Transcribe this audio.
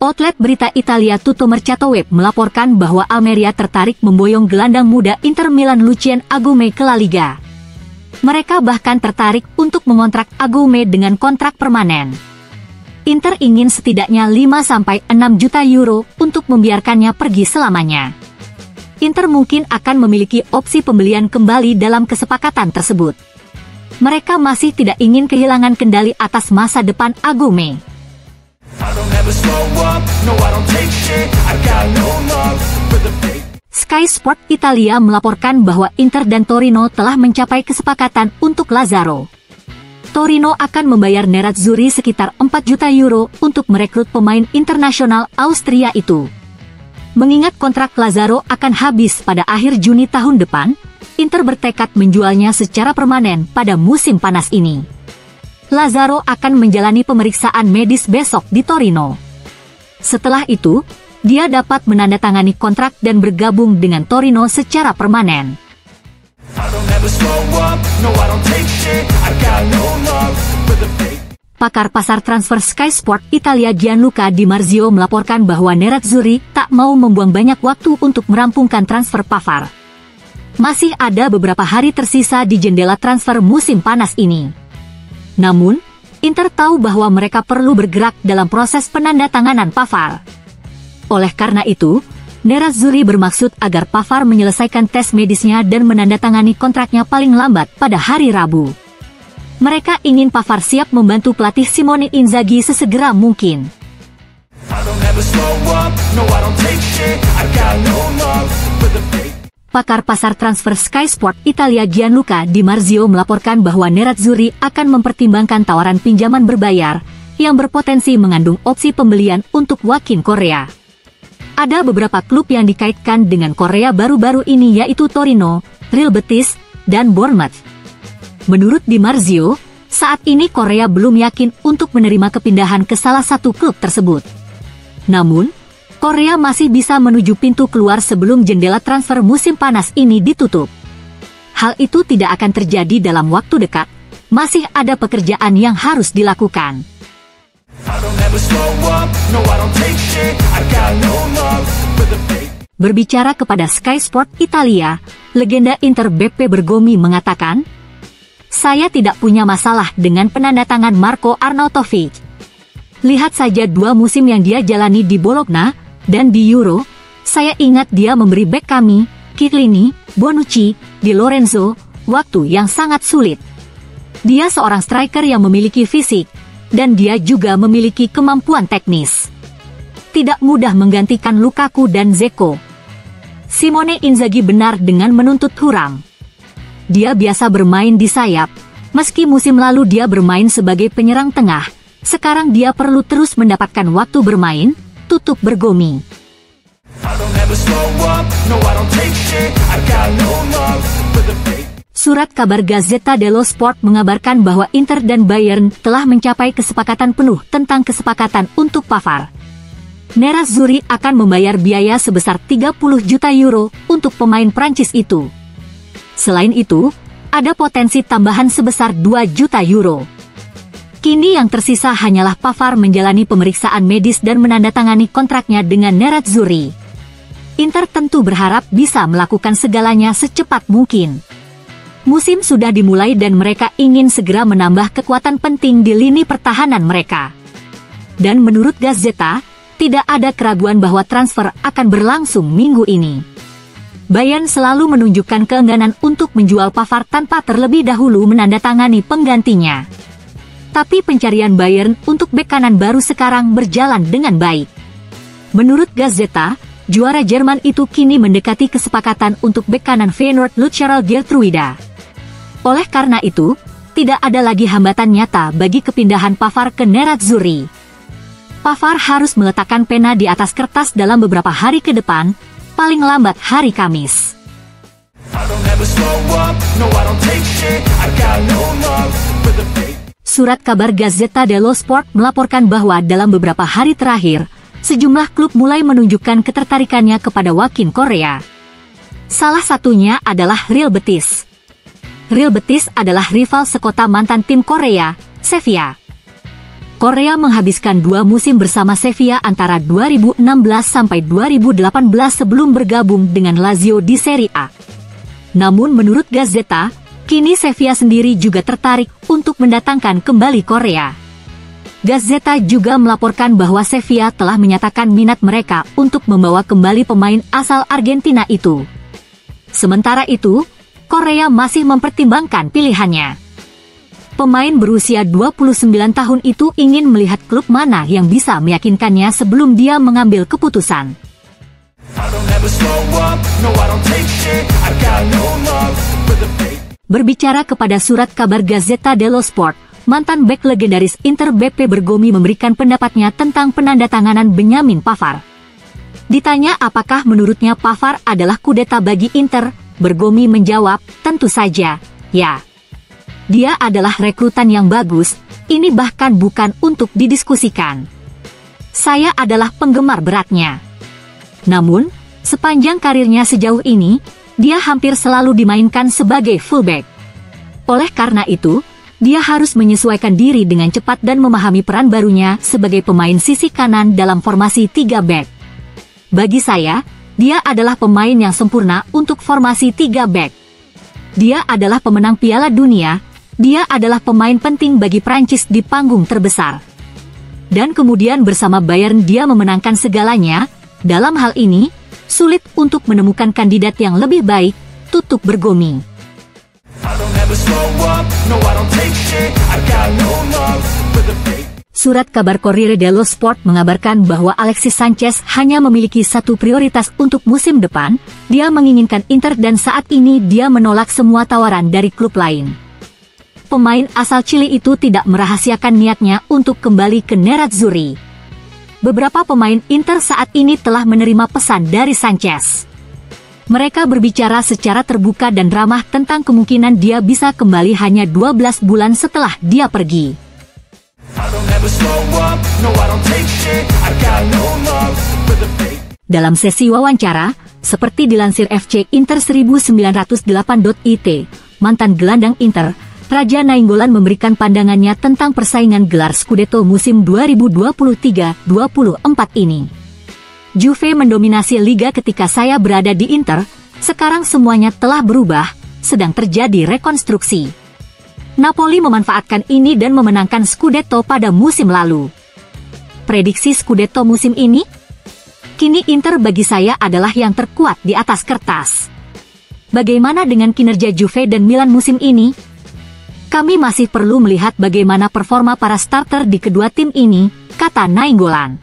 Outlet berita Italia Tutto Mercato Web melaporkan bahwa Almeria tertarik memboyong gelandang muda Inter Milan Lucien Agume ke La Liga. Mereka bahkan tertarik untuk mengontrak Agume dengan kontrak permanen. Inter ingin setidaknya 5-6 juta euro untuk membiarkannya pergi selamanya. Inter mungkin akan memiliki opsi pembelian kembali dalam kesepakatan tersebut. Mereka masih tidak ingin kehilangan kendali atas masa depan Agume. Sky Sport Italia melaporkan bahwa Inter dan Torino telah mencapai kesepakatan untuk Lazzaro. Torino akan membayar Nerazzurri sekitar 4 juta euro untuk merekrut pemain internasional Austria itu. Mengingat kontrak Lazzaro akan habis pada akhir Juni tahun depan, Inter bertekad menjualnya secara permanen pada musim panas ini. Lazzaro akan menjalani pemeriksaan medis besok di Torino. Setelah itu, dia dapat menandatangani kontrak dan bergabung dengan Torino secara permanen. Pakar pasar transfer Sky Sport Italia Gianluca Di Marzio melaporkan bahwa Nerazzurri tak mau membuang banyak waktu untuk merampungkan transfer Pavard. Masih ada beberapa hari tersisa di jendela transfer musim panas ini. Namun, Inter tahu bahwa mereka perlu bergerak dalam proses penandatanganan Pavard. Oleh karena itu, Nerazzurri bermaksud agar Pavard menyelesaikan tes medisnya dan menandatangani kontraknya paling lambat pada hari Rabu. Mereka ingin Pavard siap membantu pelatih Simone Inzaghi sesegera mungkin. Pakar pasar transfer Sky Sport Italia Gianluca Di Marzio melaporkan bahwa Nerazzurri akan mempertimbangkan tawaran pinjaman berbayar yang berpotensi mengandung opsi pembelian untuk Joaquin Correa. Ada beberapa klub yang dikaitkan dengan Correa baru-baru ini yaitu Torino, Real Betis, dan Bournemouth. Menurut Di Marzio, saat ini Correa belum yakin untuk menerima kepindahan ke salah satu klub tersebut. Namun, Correa masih bisa menuju pintu keluar sebelum jendela transfer musim panas ini ditutup. Hal itu tidak akan terjadi dalam waktu dekat, masih ada pekerjaan yang harus dilakukan. Berbicara kepada Sky Sport Italia, legenda Inter Beppe Bergomi mengatakan, "Saya tidak punya masalah dengan penandatangan Marco Arnautovic. Lihat saja 2 musim yang dia jalani di Bologna dan di Euro. Saya ingat dia memberi bek kami, Chiellini, Bonucci, Di Lorenzo, waktu yang sangat sulit. Dia seorang striker yang memiliki fisik, dan dia juga memiliki kemampuan teknis. Tidak mudah menggantikan Lukaku dan Dzeko. Simone Inzaghi benar dengan menuntut Thuram. Dia biasa bermain di sayap, meski musim lalu dia bermain sebagai penyerang tengah, sekarang dia perlu terus mendapatkan waktu bermain," tutup Bergomi. Surat kabar Gazzetta dello Sport mengabarkan bahwa Inter dan Bayern telah mencapai kesepakatan penuh tentang kesepakatan untuk Pavard. Nerazzurri akan membayar biaya sebesar 30 juta euro untuk pemain Prancis itu. Selain itu, ada potensi tambahan sebesar 2 juta euro. Kini yang tersisa hanyalah Pavard menjalani pemeriksaan medis dan menandatangani kontraknya dengan Nerazzurri. Inter tentu berharap bisa melakukan segalanya secepat mungkin. Musim sudah dimulai dan mereka ingin segera menambah kekuatan penting di lini pertahanan mereka. Dan menurut Gazzetta, tidak ada keraguan bahwa transfer akan berlangsung minggu ini. Bayern selalu menunjukkan keengganan untuk menjual Pavard tanpa terlebih dahulu menandatangani penggantinya. Tapi pencarian Bayern untuk bek kanan baru sekarang berjalan dengan baik. Menurut Gazzetta, juara Jerman itu kini mendekati kesepakatan untuk bek kanan Feyenoord Lucharel Geertruida. Oleh karena itu, tidak ada lagi hambatan nyata bagi kepindahan Pavard ke Nerazzurri. Pavard harus meletakkan pena di atas kertas dalam beberapa hari ke depan, paling lambat hari Kamis. Surat kabar Gazzetta dello Sport melaporkan bahwa dalam beberapa hari terakhir, sejumlah klub mulai menunjukkan ketertarikannya kepada Joaquin Correa. Salah satunya adalah Real Betis. Real Betis adalah rival sekota mantan tim Correa, Sevilla. Korea menghabiskan 2 musim bersama Sevilla antara 2016 sampai 2018 sebelum bergabung dengan Lazio di Serie A. Namun menurut Gazzetta, kini Sevilla sendiri juga tertarik untuk mendatangkan kembali Korea. Gazzetta juga melaporkan bahwa Sevilla telah menyatakan minat mereka untuk membawa kembali pemain asal Argentina itu. Sementara itu, Korea masih mempertimbangkan pilihannya. Pemain berusia 29 tahun itu ingin melihat klub mana yang bisa meyakinkannya sebelum dia mengambil keputusan. Berbicara kepada surat kabar Gazzetta dello Sport, mantan bek legendaris Inter Beppe Bergomi memberikan pendapatnya tentang penandatanganan Benjamin Pavard. Ditanya apakah menurutnya Pavard adalah kudeta bagi Inter, Bergomi menjawab, tentu saja, ya. Dia adalah rekrutan yang bagus, ini bahkan bukan untuk didiskusikan. Saya adalah penggemar beratnya. Namun, sepanjang karirnya sejauh ini, dia hampir selalu dimainkan sebagai fullback. Oleh karena itu, dia harus menyesuaikan diri dengan cepat dan memahami peran barunya sebagai pemain sisi kanan dalam formasi 3 back. Bagi saya, dia adalah pemain yang sempurna untuk formasi 3 back. Dia adalah pemenang Piala Dunia. Dia adalah pemain penting bagi Prancis di panggung terbesar. Dan kemudian bersama Bayern dia memenangkan segalanya. Dalam hal ini, sulit untuk menemukan kandidat yang lebih baik, tutup Bergomi. Surat kabar Corriere dello Sport mengabarkan bahwa Alexis Sanchez hanya memiliki satu prioritas untuk musim depan. Dia menginginkan Inter dan saat ini dia menolak semua tawaran dari klub lain. Pemain asal Chili itu tidak merahasiakan niatnya untuk kembali ke Nerazzurri. Beberapa pemain Inter saat ini telah menerima pesan dari Sanchez. Mereka berbicara secara terbuka dan ramah tentang kemungkinan dia bisa kembali hanya 12 bulan setelah dia pergi. Dalam sesi wawancara, seperti dilansir FC Inter 1908.it, mantan gelandang Inter, Raja Nainggolan memberikan pandangannya tentang persaingan gelar Scudetto musim 2023-24 ini. Juve mendominasi liga ketika saya berada di Inter, sekarang semuanya telah berubah, sedang terjadi rekonstruksi. Napoli memanfaatkan ini dan memenangkan Scudetto pada musim lalu. Prediksi Scudetto musim ini? Kini Inter bagi saya adalah yang terkuat di atas kertas. Bagaimana dengan kinerja Juve dan Milan musim ini? Kami masih perlu melihat bagaimana performa para starter di kedua tim ini, kata Nainggolan.